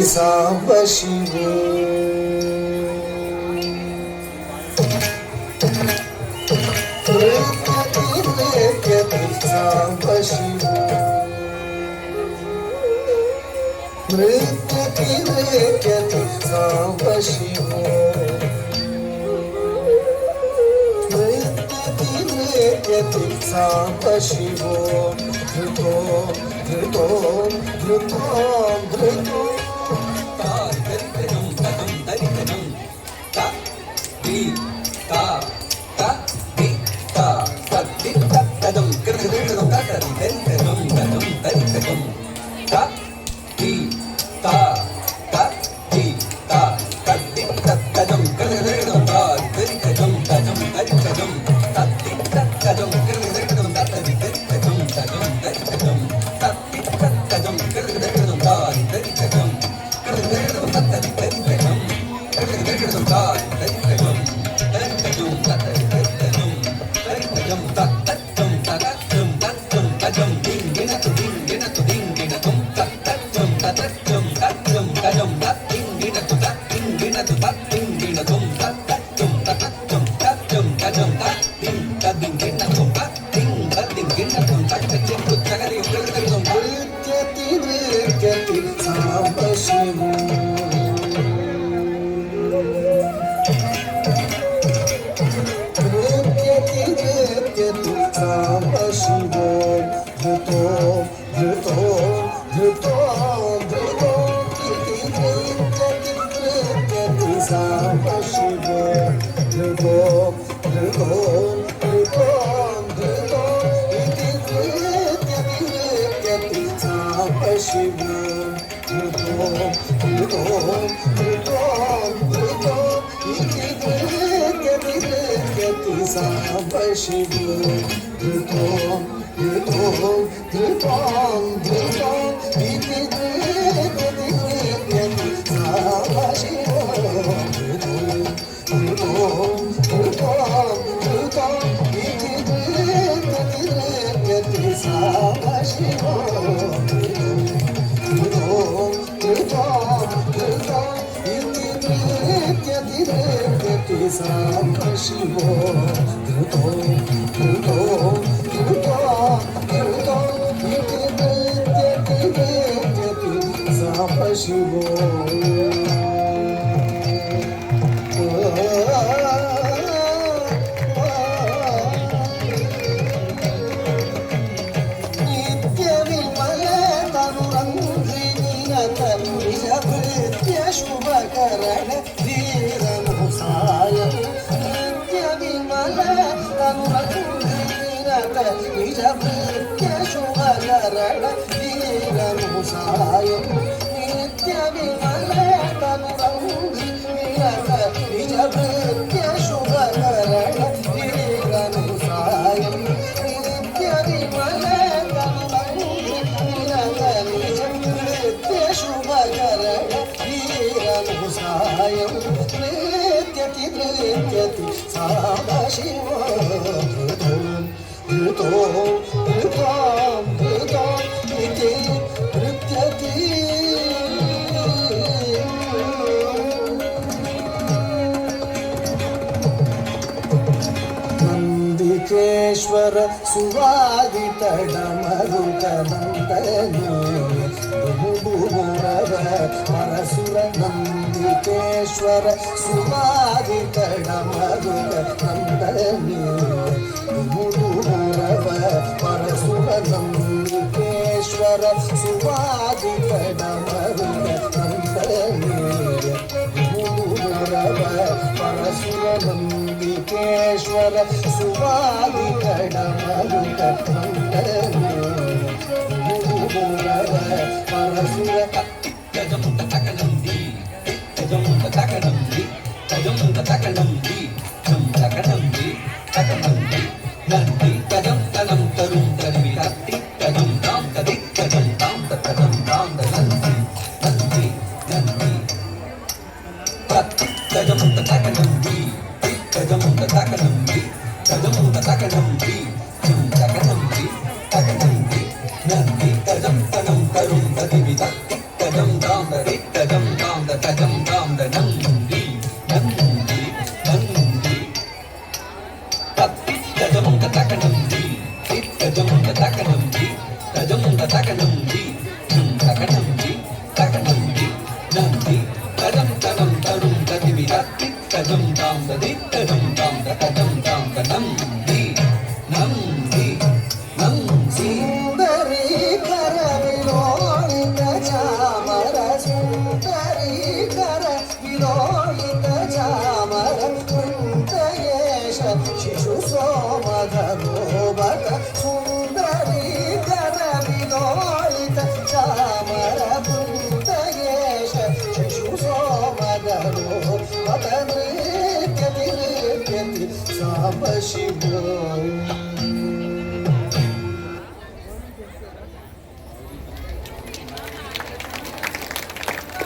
Samba ಶಿವೋ Samba ಶಿವೋ ಮೃತ್ಯುತಿರೇಕ್ಯತಿ Samba ಶಿವೋ ಮೃತ್ಯುತಿರೇಕ್ಯತಿ Samba ಶಿವೋ ಧೃತೋ ಧೃತೋ ಧೃತೋ ಧೃತೋ Nandikeshwara ಸುವಾದಿತ ಡಮರುಕ ಪರಸುರ Nandikeshwara ಸುವಾದಿತ ಡಮರುಕ ಪರಸುರ Nandikeshwara ಸುವಾದಿತ ಡಮರುಕ ಪರಸುರ Nandikeshwara ಸುವಾದಿತ ಡಮರುಕ ಪರಸುರ Nanti kadam tanam tarum tadi bitak kadam dam dari தஜம் தாம் த தஜம் தாம் த நந்தி நந்தி நந்தி தத்தி தஜம் த தக நந்தி தஜம் த தக நந்தி தஜம் த தக நந்தி தக நந்தி தக நந்தி நந்தி தஜம் தனம் தரும் ததிவி தத்தி தஜம் தாம் த தி தஜம் தாம் த தஜம் தாம் த நந்தி நந்தி நந்தி சுந்தரி கரவிலோளித சாமர சுந்தரி கரவிலோளித சாமர ಕುಂತಯೇಶ ಶಿಶು ಸೋಮಧನೋಬತ ಸುಂದರಿ ಕರವಿಲೋಳಿತ ಚಾಮರ ಕುಂತಯೇಶ ಶಿಶು ಸೋಮಧನೋಬತ ನೃತ್ಯತಿ ನೃತ್ಯತಿ ಸಾಂಬ ಶಿವೋ